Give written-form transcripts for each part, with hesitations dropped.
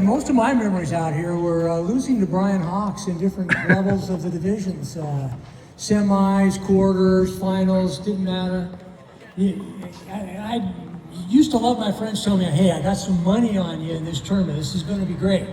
Most of my memories out here were losing to Brian Hawks in different levels of the divisions. Semis, quarters, finals, didn't matter. I used to love my friends telling me, hey, I got some money on you in this tournament. This is going to be great.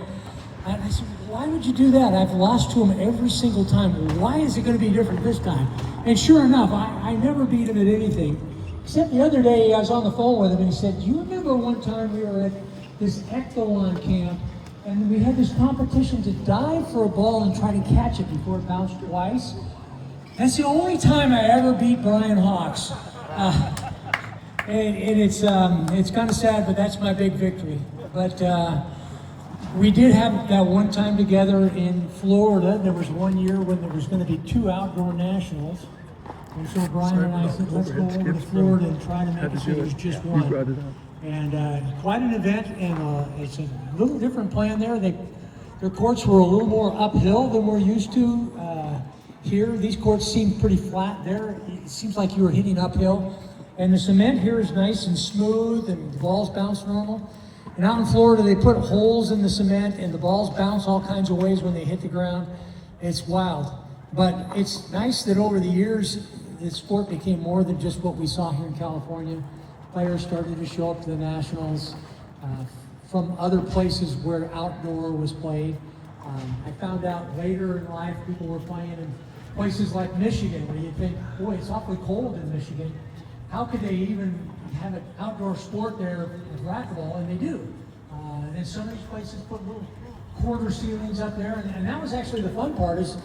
And I said, why would you do that? I've lost to him every single time. Why is it going to be different this time? And sure enough, I never beat him at anything. Except the other day, I was on the phone with him and he said, do you remember one time we were at this echelon camp and we had this competition to dive for a ball and try to catch it before it bounced twice? That's the only time I ever beat Brian Hawks. And it's kind of sad, but that's my big victory. But we did have that one time together in Florida. There was one year when there was going to be 2 outdoor nationals. And so Brian and I said, let's go over to Florida and try to make it so there's just one. And quite an event, and it's a little different plan there. Their courts were a little more uphill than we're used to. Here, these courts seem pretty flat there. It seems like you were hitting uphill. And the cement here is nice and smooth, and the balls bounce normal. And out in Florida, they put holes in the cement, and the balls bounce all kinds of ways when they hit the ground. It's wild. But it's nice that over the years, the sport became more than just what we saw here in California. Players started to show up to the nationals from other places where outdoor was played. I found out later in life people were playing in places like Michigan, where you think, boy, it's awfully cold in Michigan. How could they even have an outdoor sport there with racquetball? And they do. And some of these places put little quarter ceilings up there, and that was actually the fun part. Is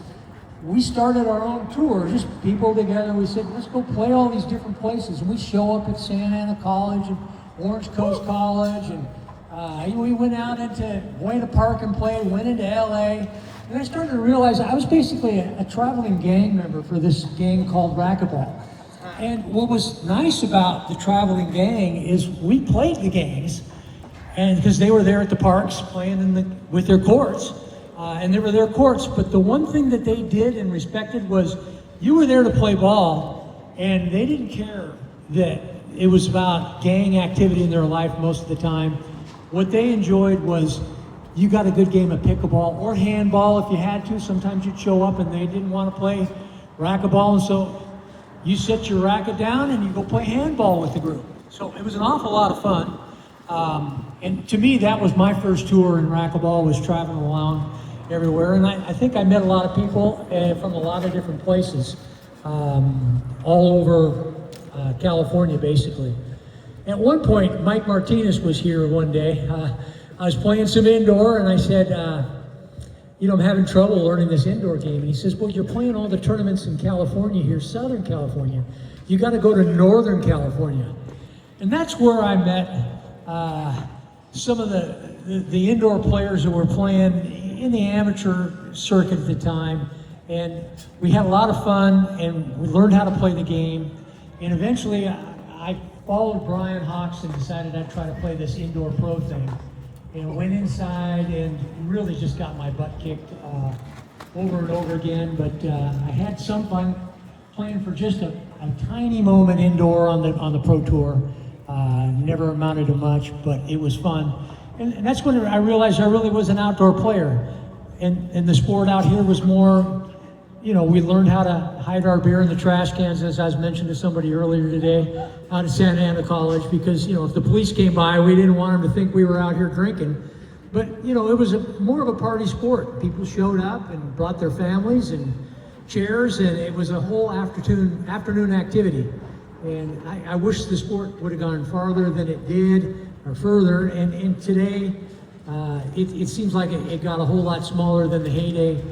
we started our own tour, just people together. We said, let's go play all these different places. And we show up at Santa Ana College and Orange Coast College, and we went out into Buena Park and played, went into LA. And I started to realize I was basically a traveling gang member for this gang called Racquetball. And what was nice about the traveling gang is we played the gangs, and because they were there at the parks playing with their courts. And they were their courts, but the one thing that they did and respected was you were there to play ball, and they didn't care that it was about gang activity in their life most of the time. What they enjoyed was you got a good game of pickleball or handball if you had to. Sometimes you'd show up and they didn't want to play racquetball, and so you set your racket down and you go play handball with the group. So it was an awful lot of fun. And to me, that was my first tour in racquetball, was traveling around everywhere. And I think I met a lot of people from a lot of different places, all over California, basically. At one point, Mike Martinez was here one day. I was playing some indoor, and I said, I'm having trouble learning this indoor game. And he says, well, you're playing all the tournaments in California here, Southern California. You got to go to Northern California. And that's where I met some of the indoor players that were playing in the amateur circuit at the time. And we had a lot of fun, and we learned how to play the game. And eventually, I followed Brian Hawks and decided I'd try to play this indoor pro thing. And went inside and really just got my butt kicked over and over again. But I had some fun playing for just a tiny moment indoor on the pro tour. Never amounted to much, but it was fun. And that's when I realized I really was an outdoor player. And the sport out here was more, we learned how to hide our beer in the trash cans, as I was mentioning to somebody earlier today, out at Santa Ana College, because, if the police came by, we didn't want them to think we were out here drinking. But, it was more of a party sport. People showed up and brought their families and chairs, and it was a whole afternoon activity. And I wish the sport would have gone farther than it did, or further. And today, it seems like it got a whole lot smaller than the heyday.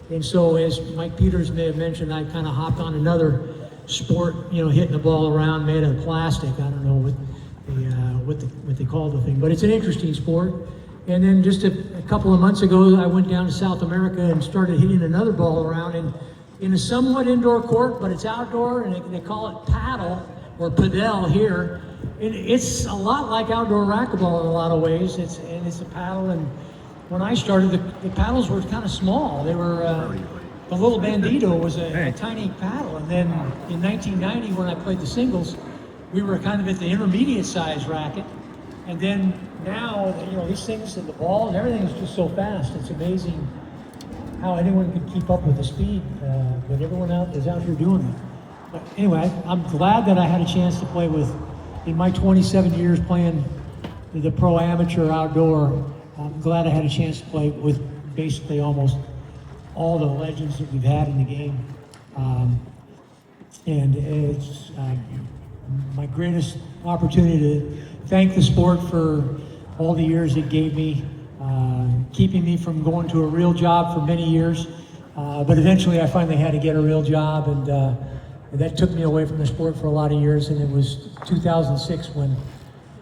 And so, as Mike Peters may have mentioned, I kind of hopped on another sport, hitting the ball around made of plastic. I don't know what they call the thing, but it's an interesting sport. And then just a couple of months ago, I went down to South America and started hitting another ball around in a somewhat indoor court, but it's outdoor, and they call it paddle or padel here. And it's a lot like outdoor racquetball in a lot of ways. It's a paddle, and when I started, the paddles were kind of small. They were, the little bandito was a tiny paddle. And then in 1990, when I played the singles, we were kind of at the intermediate size racket. And then now, these things and the ball and everything is just so fast. It's amazing how anyone can keep up with the speed, but everyone is out here doing it. But anyway, I'm glad that I had a chance to play in my 27 years playing the pro amateur outdoor. I'm glad I had a chance to play with basically almost all the legends that we've had in the game. And it's my greatest opportunity to thank the sport for all the years it gave me, keeping me from going to a real job for many years. But eventually I finally had to get a real job, and that took me away from the sport for a lot of years. And it was 2006 when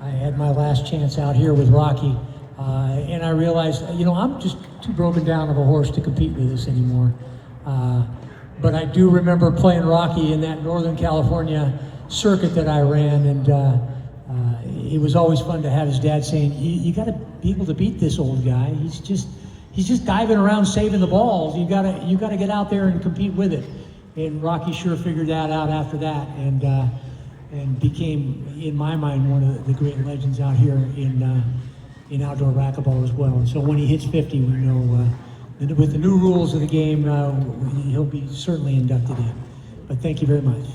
I had my last chance out here with Rocky. And I realized, I'm just too broken down of a horse to compete with this anymore. But I do remember playing Rocky in that Northern California circuit that I ran, and it was always fun to have his dad saying, you got to be able to beat this old guy. He's just diving around saving the balls. You got to get out there and compete with it. And Rocky sure figured that out after that, and became, in my mind, one of the great legends out here in outdoor racquetball as well. And so when he hits 50, we know with the new rules of the game, he'll be certainly inducted in. But thank you very much.